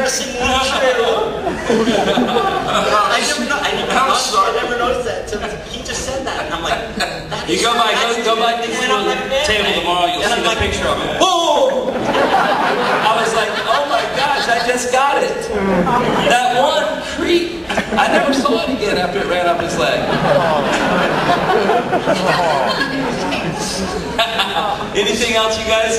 embarrassingly true. I never noticed that until he just said that, and I'm like, you go by the table tomorrow, you'll see the picture of it. Whoa! I was like, oh my gosh, I just got it. That one creep. I never saw it again after it ran up his leg. Anything else, you guys?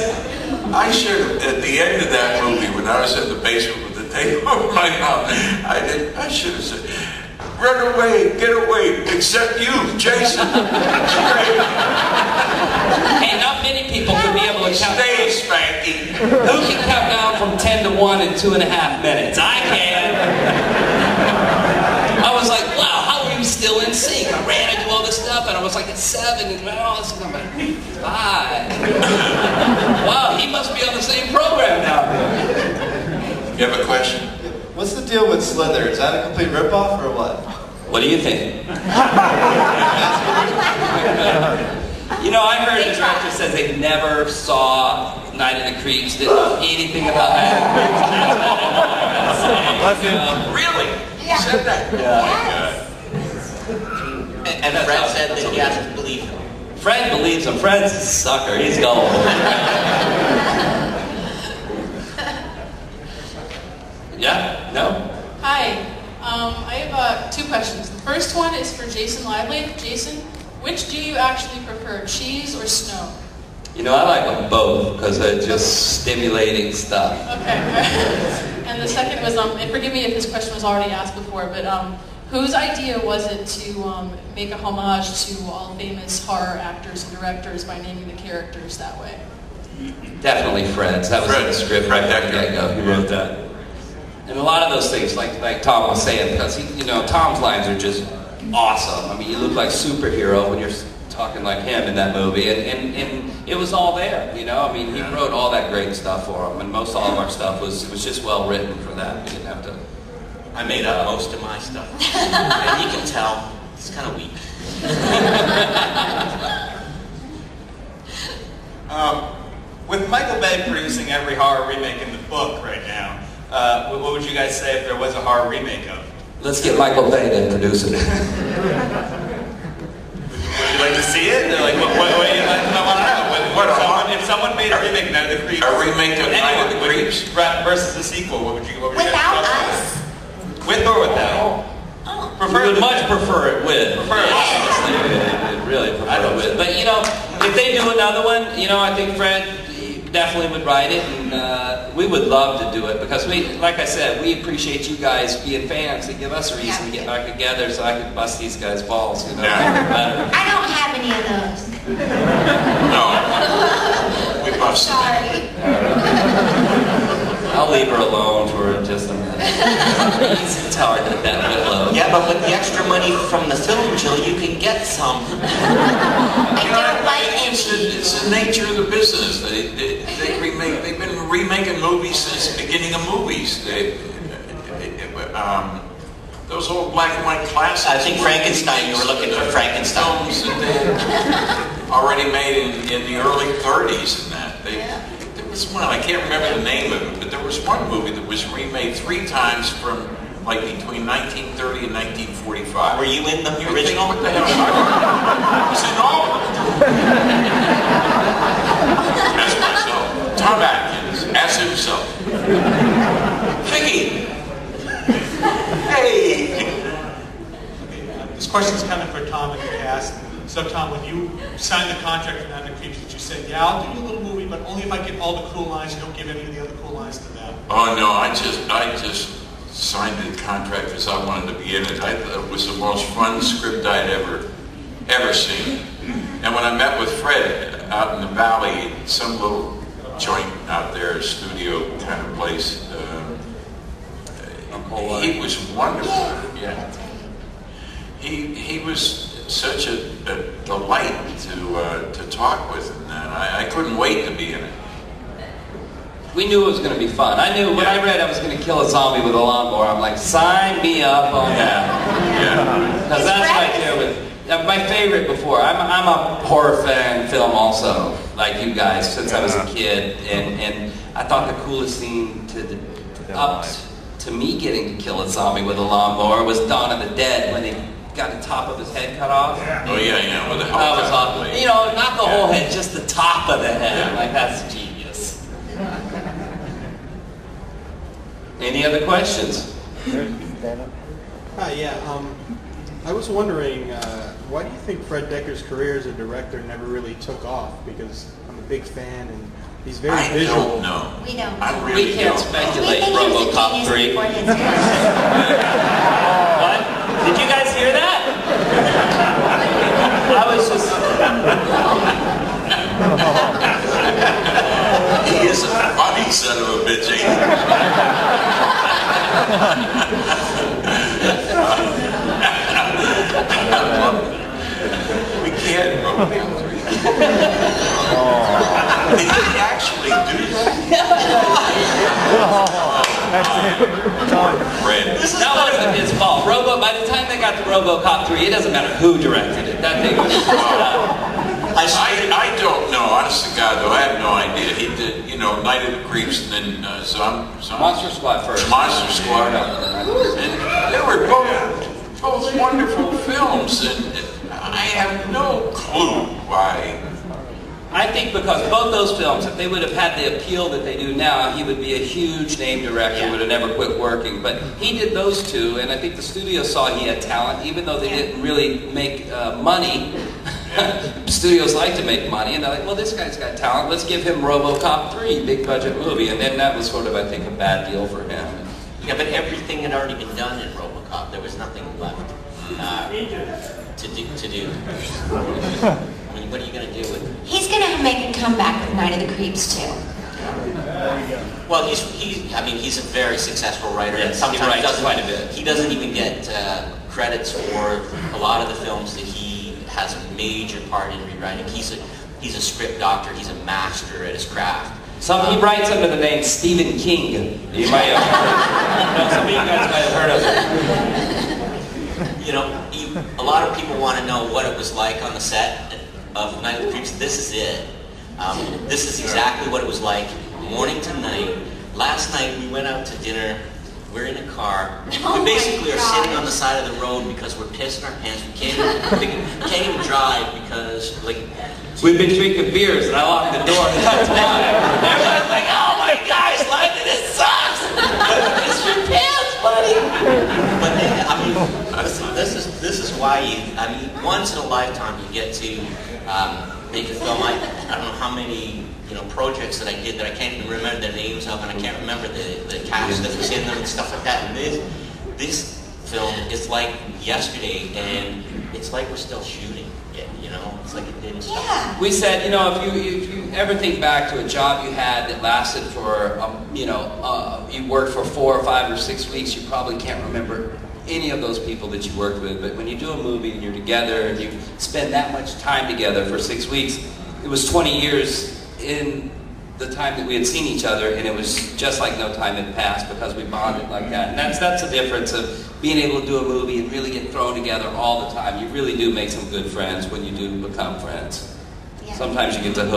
I should have, at the end of that movie, when I was in the basement with the tape over my mouth, I should have said, run away, get away, except you, Jason. Hey, not many people could be able to count. Stay, Spanky. Who can count down from 10 to 1 in 2.5 minutes? I can. I was like, wow, how are you still in sync? I ran into all this stuff, and I was like, it's 7, and all this stuff. I'm like, 5. Wow, he must be on the same program now. You have a question? What's the deal with Slither? Is that a complete ripoff or what? What do you think? You know, I heard the director says they never saw Night of the Creeps, didn't know anything about Night of the Creeps. Really? Yeah. You said that? Yeah. And Fred said that he has to believe him. Fred believes him. Fred's a sucker. He's gullible. Yeah? No? Hi. I have 2 questions. The first one is for Jason Lively. Jason, which do you actually prefer, cheese or snow? You know, I like them both because they're just stimulating stuff. Okay. And the second was, and forgive me if this question was already asked before, but whose idea was it to make a homage to all famous horror actors and directors by naming the characters that way? Definitely Fred's. That was in the script right there. He wrote that. And a lot of those things, like Tom was saying, because Tom's lines are just awesome. I mean, you look like a superhero when you're talking like him in that movie, and it was all there. I mean, he wrote all that great stuff for him, and most all of our stuff was just well written for that. We didn't have to. I made up most of my stuff, and you can tell it's kind of weak. With Michael Bay producing every horror remake in the book right now, what would you guys say if there was a horror remake of? Let's get Michael Bay to produce it. Would you like to see it? Or like, what do you like? I want to know. If someone made a remake of Night of the Creeps, A remake of Night of the Creeps versus the sequel, what would you? Without us? With or without? Oh. We would much prefer it with. Honestly, we'd really prefer it with. But if they do another one, I think Fred definitely would write it, and we would love to do it because like I said, we appreciate you guys being fans to give us a reason to get back together so I could bust these guys' balls. I don't have any of those. No. We busted them. Sorry. I'll leave her alone for just a minute. It's hard at that Whitlow. Yeah, but with the extra money from the film, Jill, you can get some. It's the nature of the business. They've been remaking movies since the beginning of movies. Those old black and white classics. I think Frankenstein. You were looking for Frankenstein. Films that they already made in the early 30s and that. There was one, I can't remember the name of it, but there was one movie that was remade 3 times from like between 1930 and 1945. Were you in the original? What the hell? I was in all of them. As myself. Tom Atkins, as himself. Vicky! Hey! This question's coming for Tom in the cast. So Tom, when you signed the contract for Night of the Creeps, did you say, yeah, I'll do you a little movie, but only if I get all the cool lines, and don't give any of the other cool lines to them? Oh no, I just signed the contract because I wanted to be in it. It was the most fun script I'd ever seen. And when I met with Fred out in the valley, some little joint out there, studio kind of place, he was wonderful. Yeah, he was such a delight to talk with, and I couldn't wait to be in it. We knew it was going to be fun. I knew when I read I was going to kill a zombie with a lawnmower, I'm like, sign me up on that. Yeah. Because that's right there with my favorite before. I'm a horror fan film also, like you guys, since I was a kid, and I thought the coolest scene to to me getting to kill a zombie with a lawnmower was Dawn of the Dead when he got the top of his head cut off. Oh yeah, with the That was awesome. helicopter. You know, not the whole head, just the top of the head. Like, that's genius. Any other questions? Hi, I was wondering, why do you think Fred Decker's career as a director never really took off? Because I'm a big fan, and he's very I visual. don't know. We don't. I really We can't don't know. speculate. We think he was a RoboCop genius 3. before his time. What? Did you guys hear that? I was just... He is a funny son of a bitch, ain't he? We can't. Did he actually do that? Fred. That wasn't his fault. By the time they got to RoboCop 3, it doesn't matter who directed it. That thing was just I don't know, honest to God, though, I have no idea. He did, Night of the Creeps and then Monster Squad first. Monster Squad. And they were both wonderful films, and I have no clue why. I think because both those films, if they would have had the appeal that they do now, he would be a huge name director, would have never quit working. But he did those two, and I think the studio saw he had talent, even though they didn't really make money. Studios like to make money, and they're like, well, this guy's got talent, let's give him RoboCop 3, big budget movie. And then that was sort of, I think, a bad deal for him. Yeah, but everything had already been done in RoboCop. There was nothing left to do. I mean, what are you going to do with it? He's going to make a comeback with Night of the Creeps too. Well, he's a very successful writer, and Yes, sometimes he writes quite a bit. He doesn't even get credits for a lot of the films that he has a major part in rewriting. He's a script doctor. He's a master at his craft. He writes under the name Stephen King. You might have heard. Some of you guys might have heard of him. A lot of people want to know what it was like on the set of Night of the Creeps. This is it. This is exactly what it was like, morning to night. Last night we went out to dinner. We're in a car. We basically are sitting on the side of the road because we're pissing our pants. We can't even drive because, We've been drinking beers, and I locked the door. That's why. Everyone's like, oh my gosh, London, this sucks! It's your pants, buddy! But this is why once in a lifetime you get to make a film. I don't know how many projects that I did that I can't even remember the names of, and I can't remember the cast that was in them and stuff like that. And this film is like yesterday, and it's like we're still shooting it. It's like it didn't stop. Yeah. We said, if you ever think back to a job you had that lasted for, you worked for 4 or 5 or 6 weeks, you probably can't remember any of those people that you worked with. But when you do a movie and you're together and you spend that much time together for 6 weeks, it was 20 years in the time that we had seen each other, and it was just like no time had passed because we bonded like that. And that's the difference of being able to do a movie and really get thrown together all the time. You really do make some good friends when you do become friends. Yeah. Sometimes you get to hook